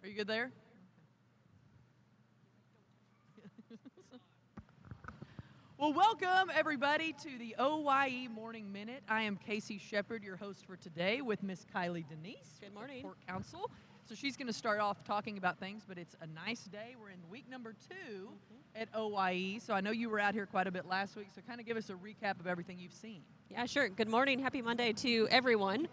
Are you good there? Well, welcome everybody to the OYE Morning Minute. I am Casey Shepard, your host for today, with Miss Kylie Denise. Good morning. Port Council. So she's going to start off talking about things, but it's a nice day. We're in week number 2 at OYE. So I know you were out here quite a bit last week, so kind of give us a recap of everything you've seen. Yeah, sure. Good morning. Happy Monday to everyone.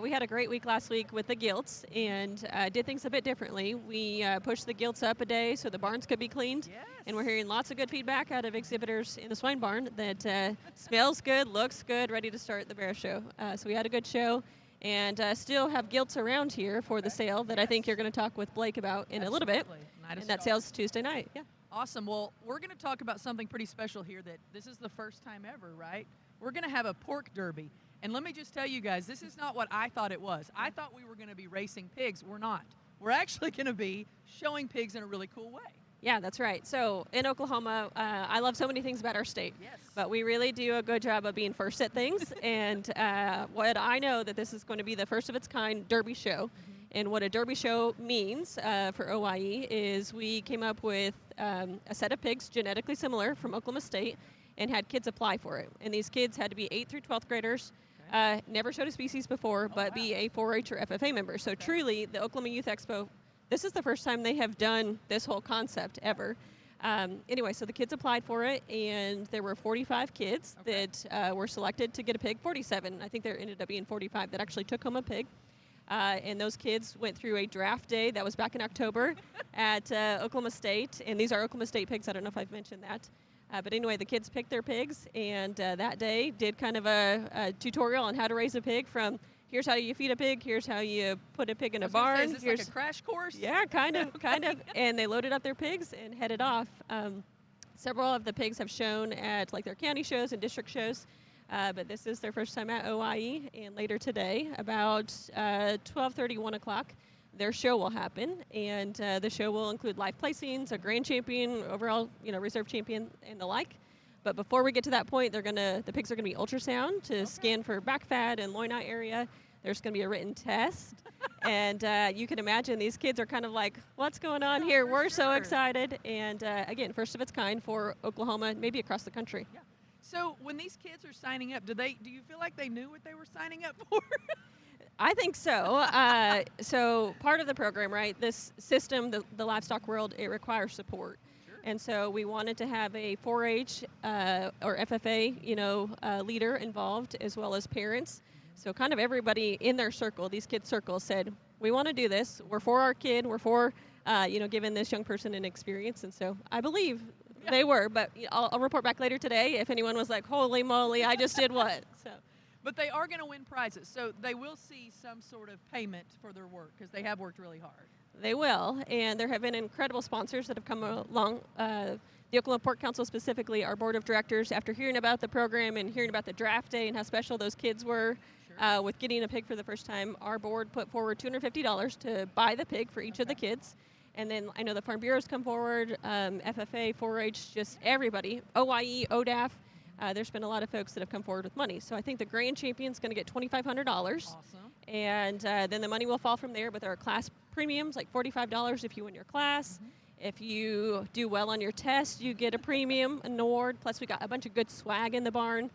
We had a great week last week with the gilts and did things a bit differently. We pushed the gilts up a day so the barns could be cleaned. Yes. And we're hearing lots of good feedback out of exhibitors in the swine barn that smells good, looks good, ready to start the bear show. So we had a good show and still have gilts around here for the sale that I think you're going to talk with Blake about in a little bit. Night and that sale's Tuesday night. Yeah. Awesome. Well, we're going to talk about something pretty special here that this is the first time ever, right? We're going to have a pork derby. And let me just tell you guys, this is not what I thought it was. I thought we were going to be racing pigs. We're not. We're actually going to be showing pigs in a really cool way. Yeah, that's right. So in Oklahoma, I love so many things about our state. Yes. But we really do a good job of being first at things. And what I know that this is going to be the first of its kind derby show. And what a derby show means for OYE is we came up with a set of pigs genetically similar from Oklahoma State and had kids apply for it. And these kids had to be 8th through 12th graders. Never showed a species before, but be a 4-H or FFA member. So truly, the Oklahoma Youth Expo, this is the first time they have done this whole concept ever. Anyway, so the kids applied for it, and there were 45 kids that were selected to get a pig. 47, I think there ended up being 45 that actually took home a pig. And those kids went through a draft day that was back in October at Oklahoma State. And these are Oklahoma State pigs. I don't know if I've mentioned that. But anyway, the kids picked their pigs, and that day did kind of a tutorial on how to raise a pig from here's how you feed a pig, here's how you put a pig in a barn. Is this like a crash course? Yeah, kind of. And they loaded up their pigs and headed off. Several of the pigs have shown at like their county shows and district shows. But this is their first time at OYE, and later today, about 12:30, 1 o'clock, their show will happen, and the show will include live placings, a grand champion, overall, reserve champion, and the like. But before we get to that point, the pigs are going to be ultrasound to scan for back fat and loin-eye area. There's going to be a written test, and you can imagine these kids are kind of like, what's going on here? We're so excited, and again, first of its kind for Oklahoma, maybe across the country. Yeah. So when these kids are signing up, do you feel like they knew what they were signing up for? I think so. So part of the program, right, this system, the livestock world, it requires support. Sure. And so we wanted to have a 4-H or FFA, leader involved, as well as parents. So kind of everybody in their circle, these kids' circles, said, we want to do this. We're for our kid. We're for, giving this young person an experience. And so I believe they were, but I'll report back later today if anyone was like, holy moly, I just did what. So. But they are going to win prizes, so they will see some sort of payment for their work because they have worked really hard. They will, and there have been incredible sponsors that have come along. The Oklahoma Pork Council specifically, our board of directors, after hearing about the program and hearing about the draft day and how special those kids were with getting a pig for the first time, our board put forward $250 to buy the pig for each of the kids. And then I know the Farm Bureau's come forward, FFA, 4-H, just everybody, OYE, ODAF. There's been a lot of folks that have come forward with money. So I think the grand champion's going to get $2,500. Awesome. And then the money will fall from there. But there are class premiums, like $45 if you win your class. If you do well on your test, you get a premium, an award. Plus, we got a bunch of good swag in the barn.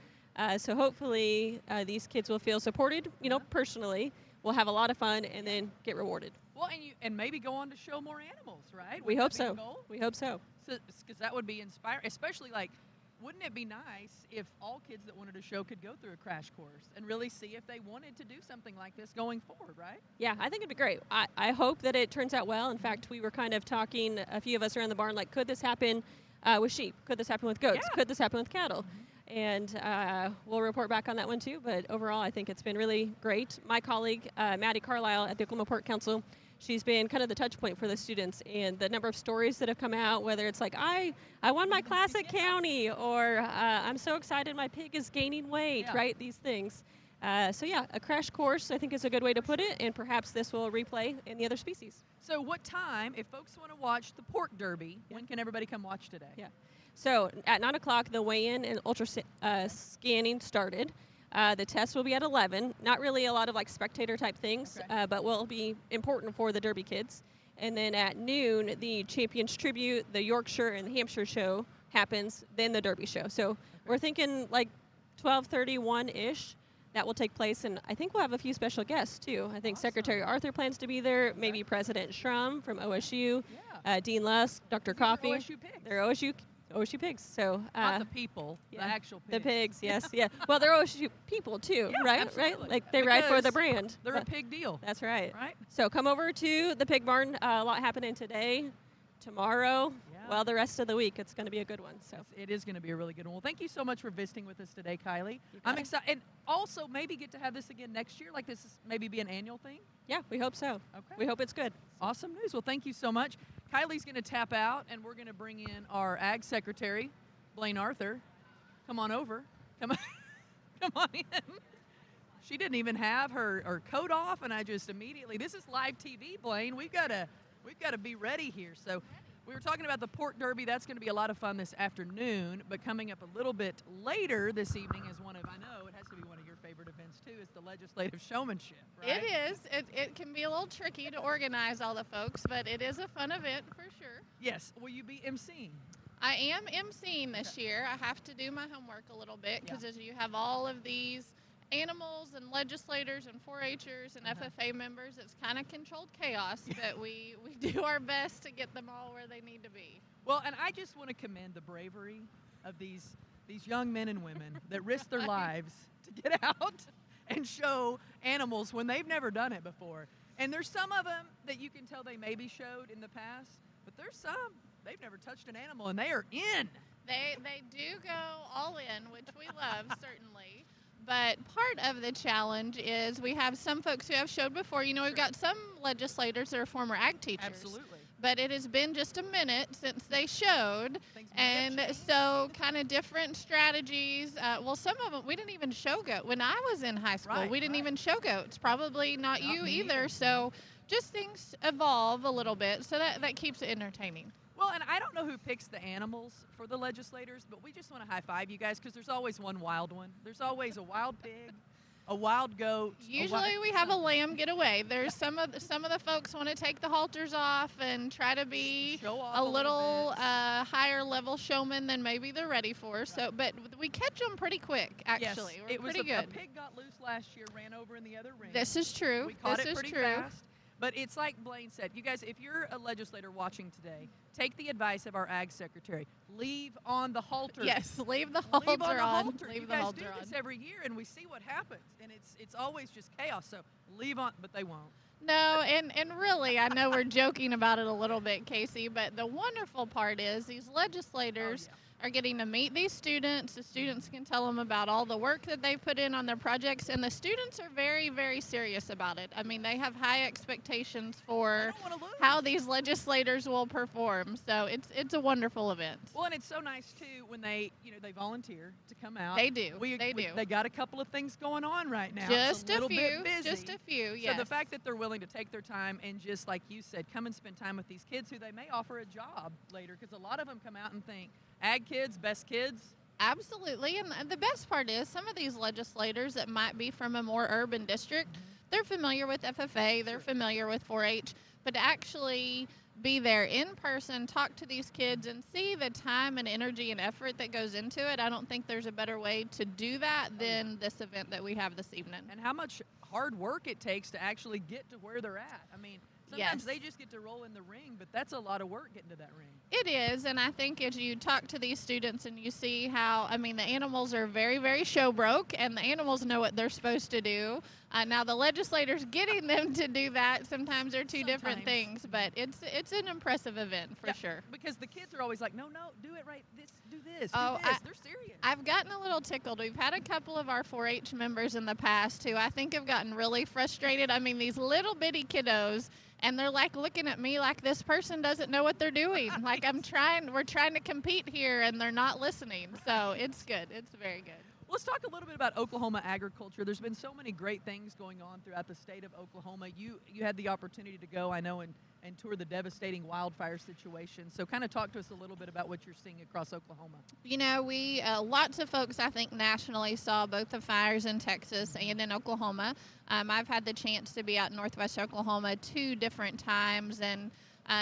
So hopefully these kids will feel supported, personally. We'll have a lot of fun and then get rewarded. Well, and maybe go on to show more animals, right? We hope so. We hope so. Because that would be inspiring, especially wouldn't it be nice if all kids that wanted to show could go through a crash course and really see if they wanted to do something like this going forward, right? Yeah, I think it'd be great. I hope that it turns out well. In fact, we were kind of talking, a few of us around the barn, like, could this happen with sheep? Could this happen with goats? Yeah. Could this happen with cattle? And we'll report back on that one too. But overall, I think it's been really great. My colleague, Maddie Carlisle at the Oklahoma Pork Council, she's been kind of the touch point for the students, and the number of stories that have come out, whether it's like, I won my class at county, or I'm so excited my pig is gaining weight, right? These things. So yeah, a crash course, I think, is a good way to put it, and perhaps this will replay in the other species. So what time, if folks want to watch the pork derby, when can everybody come watch today? Yeah. So at 9 o'clock, the weigh-in and ultra scanning started. The test will be at 11. Not really a lot of like spectator type things, but will be important for the Derby kids. And then at noon, the Champions Tribute, the Yorkshire and the Hampshire show happens, then the Derby show. So we're thinking like 12:31-ish. That will take place, and I think we'll have a few special guests, too. I think Awesome. Secretary Arthur plans to be there, maybe President Schrum from OSU, Dean Lusk, Dr. These are Coffee. OSU pigs. They're OSU pigs. So Not the people, the actual pigs. The pigs, yes. Yeah. Well, they're OSU people, too, Yeah, right? absolutely. Right? Like, they ride for the Because brand. They're a pig deal. That's right. Right? So come over to the Pig Barn. A lot happening today, tomorrow. Yeah. Well, the rest of the week, it's going to be a good one. So It is going to be a really good one. Well, thank you so much for visiting with us today, Kylie. You got I'm it. excited. And also, maybe get to have this again next year. Like this is maybe be an annual thing. yeah, we hope so. Okay. We hope it's good. Awesome news. Well, thank you so much. Kylie's going to tap out, and we're going to bring in our Ag Secretary, Blaine Arthur. Come on over. Come on, come on in. She didn't even have her coat off, and I just immediately. This is live TV, Blaine. We've got to be ready here. So. We were talking about the pork derby. That's going to be a lot of fun this afternoon, but coming up a little bit later this evening is one of, I know it has to be one of your favorite events too, is the legislative showmanship, right? It is. It can be a little tricky to organize all the folks, but it is a fun event for sure. Yes. Will you be emceeing? I am emceeing this year. I have to do my homework a little bit because as you have all of these animals and legislators and 4-H'ers and FFA members, it's kind of controlled chaos, but we do our best to get them all where they need to be. Well, and I just want to commend the bravery of these young men and women that risk their lives to get out and show animals when they've never done it before. And there's some of them that you can tell they maybe showed in the past, but there's some they've never touched an animal and they are in. They do go all in, which we love, certainly. But part of the challenge is we have some folks who have showed before. You know, we've got some legislators that are former ag teachers. Absolutely. But it has been just a minute since they showed. Things may have And changed. so kind of different strategies. Well, some of them, we didn't even show goat. When I was in high school, Right, we didn't right. even show goats. Probably not Not you me either. either. So just things evolve a little bit. So that keeps it entertaining. Well, and I don't know who picks the animals for the legislators, but we just want to high five you guys because there's always one wild one. There's always a wild pig, a wild goat. Usually we have a lamb get away. There's some of the folks want to take the halters off and try to be Show off a little bit. higher level showman than maybe they're ready for. So, but we catch them pretty quick. Actually, Yes, we're it was pretty a good. pig got loose last year, ran over in the other ring. This is true. We caught this it is pretty true. fast. But it's like Blaine said, you guys, if you're a legislator watching today, take the advice of our ag secretary. Leave on the halter. Yes, leave the halter Leave on the on. halter. Leave You the guys halter do on. this every year, and we see what happens, and it's always just chaos. So leave on, but they won't. No, and really, I know we're joking about it a little bit, Casey, but the wonderful part is these legislators are getting to meet these students. The students can tell them about all the work that they put in on their projects, and the students are very, very serious about it. I mean, they have high expectations I for don't want to lose. how these legislators will perform. So it's a wonderful event. Well, and it's so nice too when they volunteer to come out. They do. They do. They got a couple of things going on right now. Just it's a little few. bit busy. Just a few. Yes. So the fact that they're willing to take their time and just like you said, come and spend time with these kids who they may offer a job later, because a lot of them come out and think, ag kids, best kids. Absolutely. And the best part is some of these legislators that might be from a more urban district, they're familiar with FFA, they're familiar with 4-H, but to actually be there in person, talk to these kids, and see the time and energy and effort that goes into it, I don't think there's a better way to do that than this event that we have this evening. And how much hard work it takes to actually get to where they're at. I mean, sometimes Yes. they just get to roll in the ring, but that's a lot of work getting to that ring. It is, and I think as you talk to these students and you see how, I mean, the animals are very, very show broke, and the animals know what they're supposed to do. Now, the legislators getting them to do that sometimes are two different Sometimes. things, but it's an impressive event for Yeah, sure. Because the kids are always like, no, do it right. Do this. Oh, do this. They're serious. I've gotten a little tickled. We've had a couple of our 4-H members in the past who I think have gotten really frustrated. I mean, these little bitty kiddos, and they're like looking at me like this person doesn't know what they're doing. Like we're trying to compete here, and they're not listening. So it's good. It's very good. Let's talk a little bit about Oklahoma agriculture. There's been so many great things going on throughout the state of Oklahoma. You had the opportunity to go, I know, and tour the devastating wildfire situation. So kind of talk to us a little bit about what you're seeing across Oklahoma. You know, we lots of folks, I think, nationally saw both the fires in Texas and in Oklahoma. I've had the chance to be out in northwest Oklahoma 2 different times, and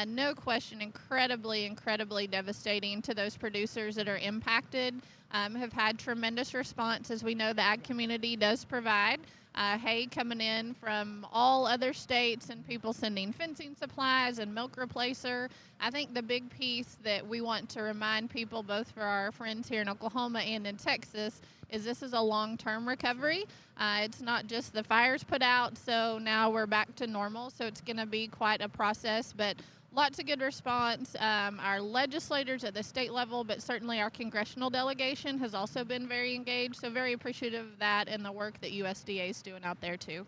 no question, incredibly devastating to those producers that are impacted. Have had tremendous response, as we know the ag community does provide. Hay coming in from all other states and people sending fencing supplies and milk replacer. I think the big piece that we want to remind people, both for our friends here in Oklahoma and in Texas, is this is a long-term recovery. It's not just the fires put out, so now we're back to normal. So it's going to be quite a process, but lots of good response. Our legislators at the state level, but certainly our congressional delegation has also been very engaged. So very appreciative of that and the work that USDA is doing out there too.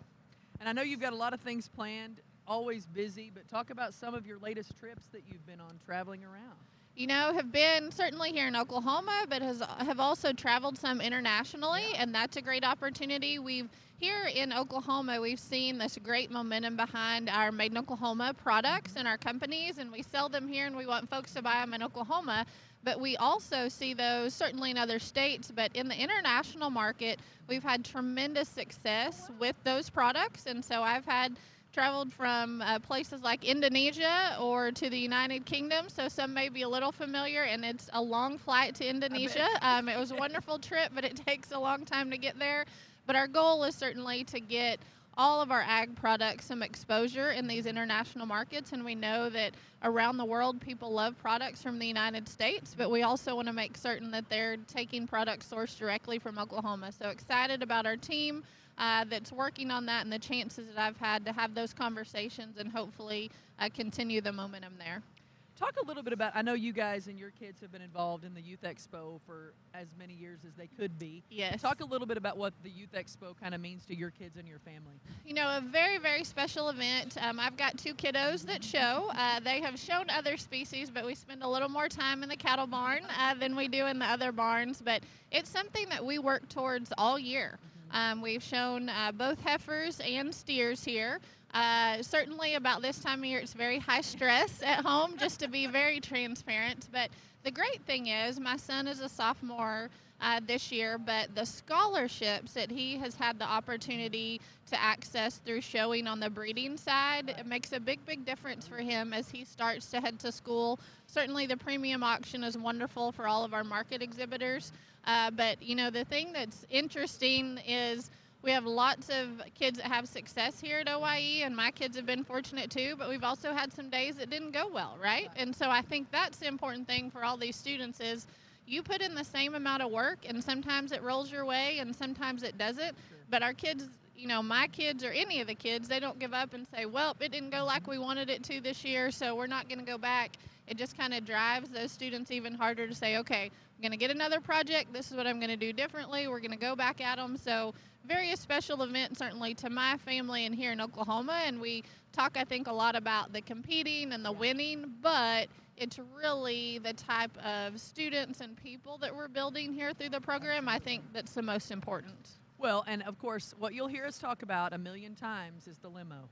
And I know you've got a lot of things planned, always busy, but talk about some of your latest trips that you've been on traveling around. You know, have been certainly here in Oklahoma, but have also traveled some internationally, and that's a great opportunity. Here in Oklahoma, we've seen this great momentum behind our Made in Oklahoma products and our companies, and we sell them here, and we want folks to buy them in Oklahoma. But we also see those certainly in other states, but in the international market, we've had tremendous success with those products, and so I've traveled from places like Indonesia or to the United Kingdom, so some may be a little familiar, and it's a long flight to Indonesia. It was a wonderful trip, but it takes a long time to get there. But our goal is certainly to get all of our ag products some exposure in these international markets, and we know that around the world people love products from the United States, but we also want to make certain that they're taking products sourced directly from Oklahoma. So excited about our team that's working on that and the chances that I've had to have those conversations and hopefully continue the momentum there. Talk a little bit about, I know you guys and your kids have been involved in the Youth Expo for as many years as they could be. Yes. Talk a little bit about what the Youth Expo kind of means to your kids and your family. You know, a very special event. I've got two kiddos that show. They have shown other species, but we spend a little more time in the cattle barn than we do in the other barns. But it's something that we work towards all year. We've shown both heifers and steers here. Certainly about this time of year, it's very high stress at home, just to be very transparent. But the great thing is my son is a sophomore this year, but the scholarships that he has had the opportunity to access through showing on the breeding side, it makes a big difference for him as he starts to head to school. Certainly the premium auction is wonderful for all of our market exhibitors. But, you know, the thing that's interesting is we have lots of kids that have success here at OYE, and my kids have been fortunate too, but we've also had some days that didn't go well, right? And so I think that's the important thing for all these students is you put in the same amount of work, and sometimes it rolls your way and sometimes it doesn't. But our kids, you know, my kids or any of the kids, they don't give up and say, well, it didn't go like we wanted it to this year, so we're not going to go back. It just kind of drives those students even harder to say, okay, I'm going to get another project. This is what I'm going to do differently. We're going to go back at them. So very special event, certainly to my family and here in Oklahoma. And we talk, I think, a lot about the competing and the winning, but it's really the type of students and people that we're building here through the program. I think that's the most important. Well, and of course, what you'll hear us talk about a million times is the limo.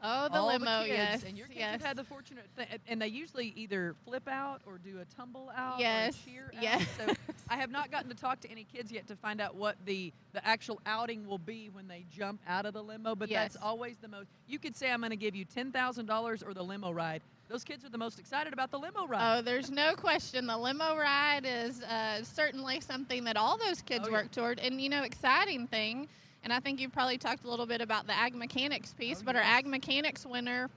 Oh, the all limo, the kids, yes. And your kids yes. have had the fortunate and they usually either flip out or do a tumble out yes. or a cheer out. Yes. So I have not gotten to talk to any kids yet to find out what the actual outing will be when they jump out of the limo, but yes. that's always the most. You could say I'm going to give you $10,000 or the limo ride. Those kids are the most excited about the limo ride. Oh, there's no question. The limo ride is certainly something that all those kids work toward. And, you know, exciting thing, and I think you probably talked a little bit about the ag mechanics piece, but our ag mechanics winner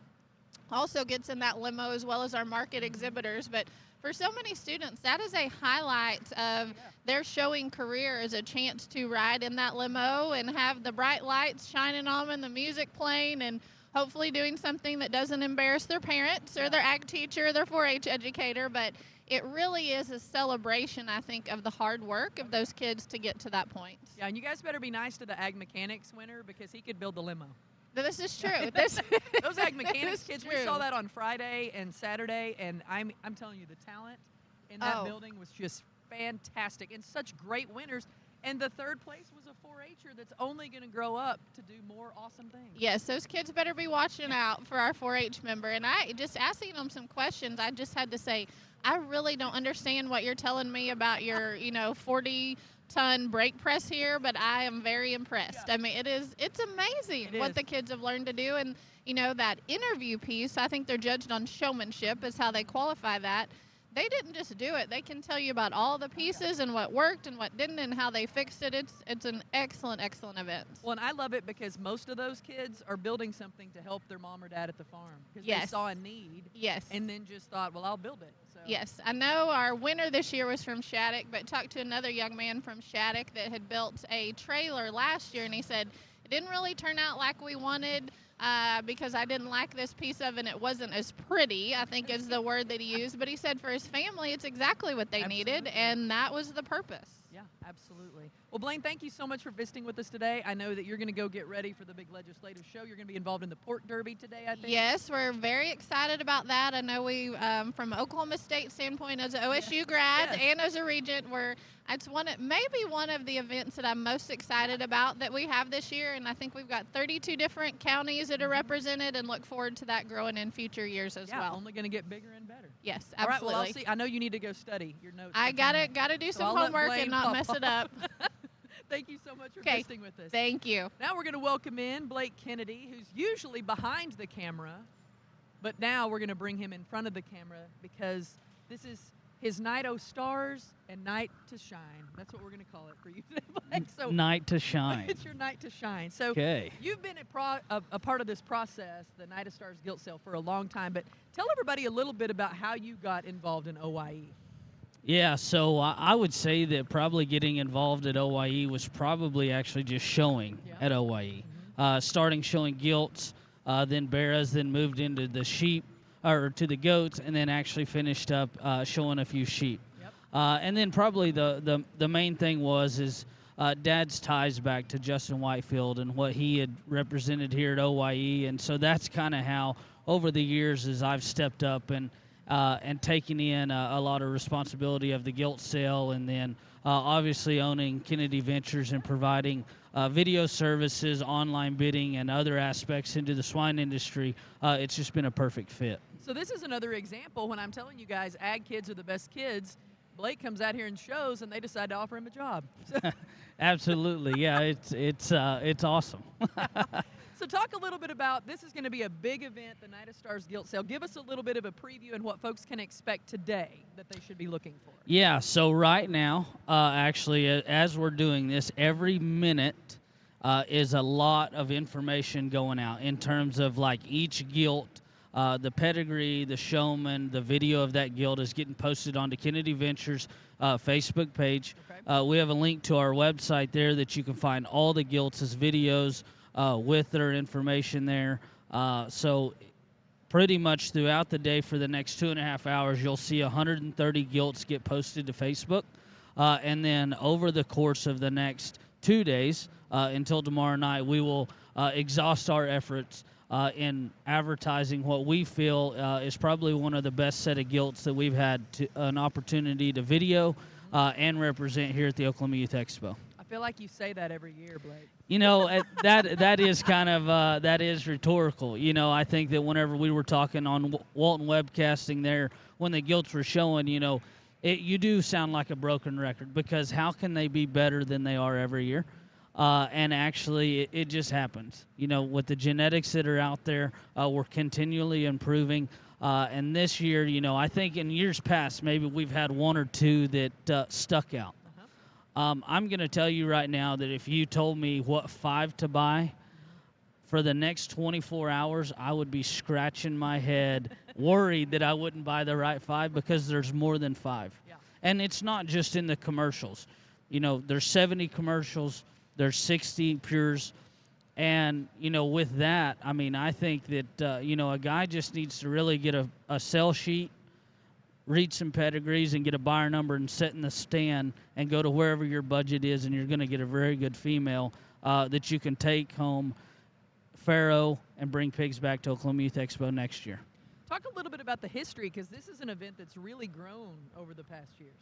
also gets in that limo as well as our market exhibitors. But for so many students, that is a highlight of their showing career, as a chance to ride in that limo and have the bright lights shining on them and the music playing and hopefully doing something that doesn't embarrass their parents or their ag teacher or their 4-H educator. But it really is a celebration, I think, of the hard work of those kids to get to that point. Yeah, and you guys better be nice to the ag mechanics winner because he could build the limo. This is true. Those ag mechanics kids, we saw that on Friday and Saturday, and I'm telling you, the talent in that building was just fantastic, and such great winners. And the third place was a 4-H'er that's only going to grow up to do more awesome things. Yes, those kids better be watching out for our 4-H member. And I just asking them some questions, I just had to say, I really don't understand what you're telling me about your, 40 ton brake press here, but I am very impressed. Yeah. I mean, it's amazing It what is. the kids have learned to do. And, you know, that interview piece, I think they're judged on showmanship is how they qualify that. They didn't just do it. They can tell you about all the pieces and what worked and what didn't and how they fixed it. It's an excellent, excellent event. Well, and I love it because most of those kids are building something to help their mom or dad at the farm because they Yes. saw a need Yes. and then just thought, well, I'll build it. So. Yes, I know our winner this year was from Shattuck, but talked to another young man from Shattuck that had built a trailer last year, and he said it didn't really turn out like we wanted because I didn't like this piece of it, and it wasn't as pretty, I think is the word that he used. But he said for his family, it's exactly what they needed, and that was the purpose. Yeah, absolutely. Well, Blaine, thank you so much for visiting with us today. I know that you're going to go get ready for the big legislative show. You're going to be involved in the pork derby today, I think. Yes, we're very excited about that. I know we, from Oklahoma State standpoint, as an OSU grad and as a regent, it's maybe one of the events that I'm most excited about that we have this year. And I think we've got 32 different counties that are represented, and look forward to that growing in future years as well. Only going to get bigger and better. Yes, absolutely. All right, well, I'll see. I know you need to go study your notes. I gotta do some homework and not mess it up. Thank you so much for visiting with us. Thank you. Now we're going to welcome in Blake Kennedy, who's usually behind the camera, but now we're going to bring him in front of the camera because this is his Night O Stars and Night to Shine. That's what we're going to call it for you today, Blake. So Night to Shine. It's your night to shine. So Okay. You've been a part of this process, the Night of Stars Guilt Sale, for a long time, but tell everybody a little bit about how you got involved in OYE. Yeah, so I would say that probably getting involved at OYE was probably actually just showing at OYE. Starting showing gilts, then barras, then moved into the sheep, or to the goats, and then actually finished up showing a few sheep. And then probably the main thing is Dad's ties back to Justin Whitefield and what he had represented here at OYE, and so that's kind of how over the years as I've stepped up and taking in a lot of responsibility of the gilt sale, and then obviously owning Kennedy Ventures and providing video services, online bidding, and other aspects into the swine industry. It's just been a perfect fit. So this is another example when I'm telling you guys ag kids are the best kids. Blake comes out here and shows, and they decide to offer him a job. Absolutely, yeah, it's awesome. So talk a little bit about, this is going to be a big event, the Night of Stars Guilt Sale. Give us a little bit of a preview and what folks can expect today that they should be looking for. Yeah, so right now, actually, as we're doing this, every minute is a lot of information going out in terms of like each gilt, the pedigree, the showman, the video of that gilt is getting posted onto Kennedy Ventures Facebook page. Okay. We have a link to our website there that you can find all the gilts as videos with their information there. So pretty much throughout the day for the next 2.5 hours, you'll see 130 gilts get posted to Facebook. And then over the course of the next 2 days until tomorrow night, we will exhaust our efforts in advertising what we feel is probably one of the best set of gilts that we've had an opportunity to video and represent here at the Oklahoma Youth Expo. I feel like you say that every year, Blake. You know, that is kind of that is rhetorical. You know, I think that whenever we were talking on Walton Webcasting there, when the gilts were showing, you know, you do sound like a broken record, because how can they be better than they are every year? And actually, it just happens. You know, with the genetics that are out there, we're continually improving. And this year, you know, I think in years past, maybe we've had one or two that stuck out. I'm going to tell you right now that if you told me what 5 to buy for the next 24 hours, I would be scratching my head, worried that I wouldn't buy the right 5, because there's more than 5. Yeah. And it's not just in the commercials. You know, there's 70 commercials, there's 60 pures. And, you know, with that, I mean, I think that, you know, a guy just needs to really get a sell sheet, read some pedigrees, and get a buyer number and sit in the stand and go to wherever your budget is, and you're going to get a very good female that you can take home farrow and bring pigs back to Oklahoma Youth Expo next year. Talk a little bit about the history, because this is an event that's really grown over the past years.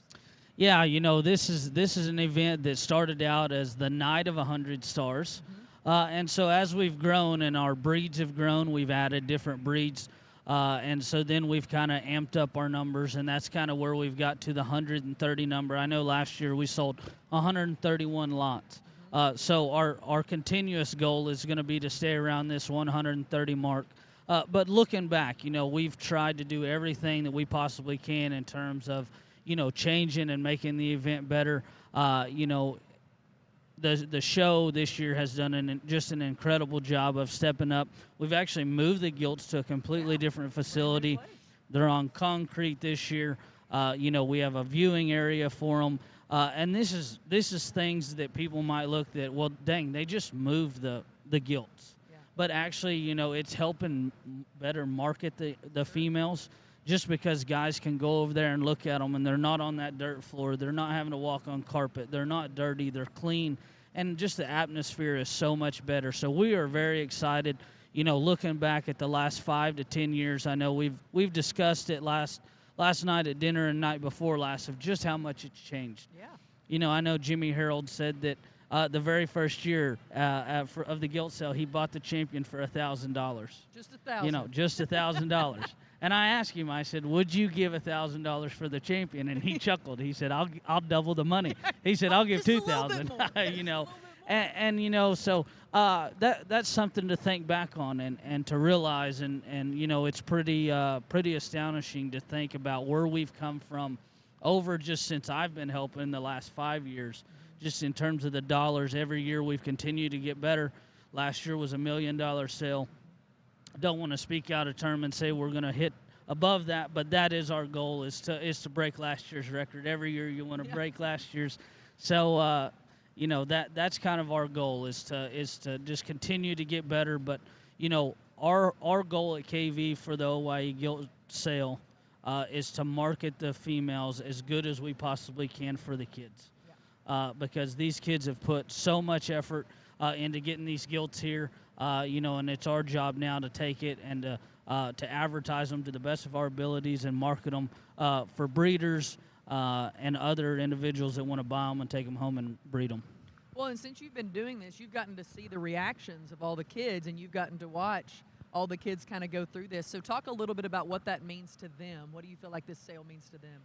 Yeah, you know, this is an event that started out as the Night of 100 Stars. And so as we've grown and our breeds have grown, we've added different breeds And so then we've kind of amped up our numbers, and that's kind of where we've got to the 130 number. I know last year we sold 131 lots. So our continuous goal is going to be to stay around this 130 mark. But looking back, we've tried to do everything that we possibly can in terms of, changing and making the event better. The show this year has done just an incredible job of stepping up. We've actually moved the gilts to a completely different facility. They're on concrete this year. We have a viewing area for them. And this is things that people might look at, well, dang, they just moved the gilts. Yeah. But actually, it's helping better market the females, just because guys can go over there and look at them, and they're not on that dirt floor. They're not having to walk on carpet. They're not dirty. They're clean. And just the atmosphere is so much better. So we are very excited, looking back at the last 5 to 10 years. I know we've discussed it last night at dinner and night before last of just how much it's changed. Yeah. I know Jimmy Harold said that the very first year of the gilt sale, he bought the champion for $1,000. Just $1,000. Just $1,000. And I asked him, I said, would you give $1,000 for the champion? And he chuckled. He said, I'll double the money. He said, I'll give $2,000. So that's something to think back on and to realize. And it's pretty astonishing to think about where we've come from over just since I've been helping the last 5 years. Just in terms of the dollars, every year we've continued to get better. Last year was $1 million sale. Don't want to speak out of term and say we're going to hit above that, but that is our goal, is to break last year's record. Every year you want to break last year's. So that's kind of our goal, is to just continue to get better. But our goal at KV for the OYE gilt sale is to market the females as good as we possibly can for the kids, because these kids have put so much effort into getting these gilts here. And it's our job now to take it and to advertise them to the best of our abilities and market them for breeders and other individuals that want to buy them and take them home and breed them. Well, and since you've been doing this, you've gotten to see the reactions of all the kids, and you've gotten to watch all the kids kind of go through this. So talk a little bit about what that means to them. What do you feel like this sale means to them?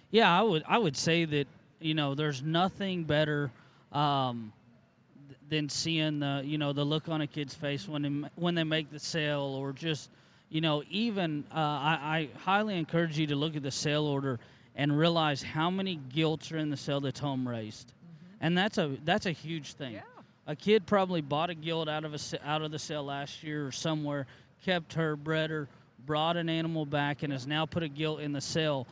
Yeah, I would say that, there's nothing better than seeing the look on a kid's face when they make the sale, or just even I highly encourage you to look at the sale order and realize how many gilts are in the sale that's home raised, and that's a huge thing. Yeah. A kid probably bought a gilt out of the sale last year or somewhere, kept her, bred her, brought an animal back, and has now put a gilt in the sale.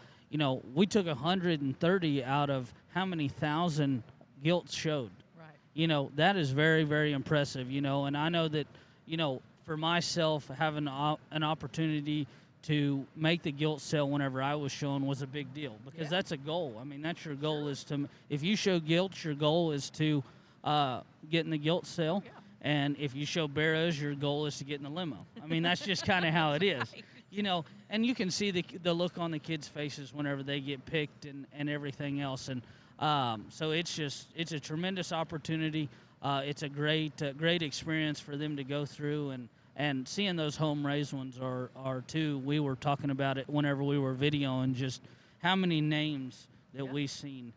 We took 130 out of how many thousand gilts showed. That is very, very impressive, and I know that, for myself, having an opportunity to make the gilt sale whenever I was showing was a big deal, because that's a goal. I mean, that's your goal, is to, if you show gilts, your goal is to get in the gilt sale, and if you show barrows, your goal is to get in the limo. I mean, that's just kind of how it is, and you can see the look on the kids' faces whenever they get picked and everything else, and so it's a tremendous opportunity. It's a great experience for them to go through, and seeing those home raised ones are too. We were talking about it whenever we were videoing, just how many names that we've seen.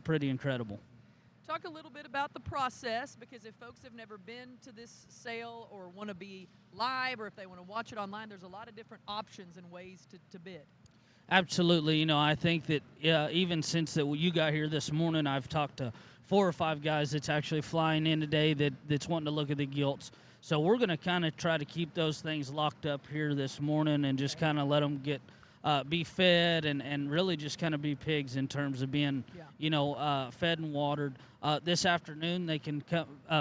Pretty incredible. Talk a little bit about the process, because if folks have never been to this sale or want to be live, or if they want to watch it online, there's a lot of different options and ways to bid. Absolutely. I think that even since that you got here this morning, I've talked to 4 or 5 guys that's actually flying in today that's wanting to look at the gilts. So we're going to kind of try to keep those things locked up here this morning and just kind of let them be fed and really just kind of be pigs in terms of being, fed and watered. This afternoon,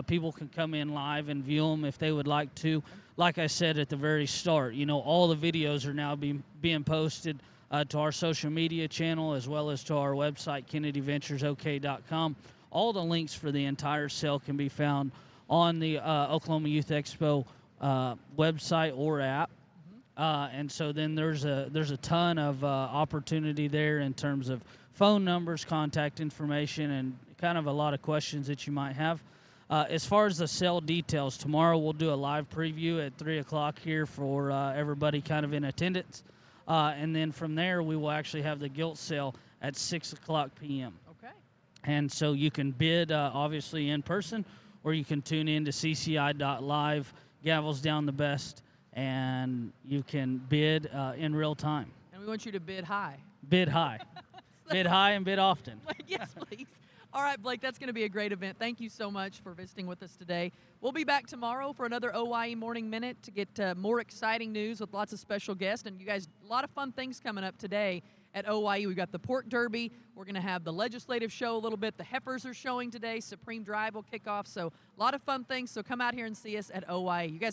people can come in live and view them if they would like to. Like I said at the very start, all the videos are now being posted to our social media channel, as well as to our website, KennedyVenturesOK.com. All the links for the entire sale can be found on the Oklahoma Youth Expo website or app. And so then there's a ton of opportunity there in terms of phone numbers, contact information, and kind of a lot of questions that you might have. As far as the sale details, tomorrow we'll do a live preview at 3 o'clock here for everybody kind of in attendance. And then from there, we will actually have the gilt sale at 6 o'clock p.m. Okay. And so you can bid, obviously, in person, or you can tune in to cci.live, gavels down the best, and you can bid in real time. And we want you to bid high. Bid high. Bid high and bid often. Yes, please. All right, Blake, that's going to be a great event. Thank you so much for visiting with us today. We'll be back tomorrow for another OYE Morning Minute to get more exciting news with lots of special guests. And you guys, a lot of fun things coming up today at OYE. We've got the Pork Derby. We're going to have the legislative show a little bit. The heifers are showing today. Supreme Drive will kick off. So a lot of fun things. So come out here and see us at OYE. You guys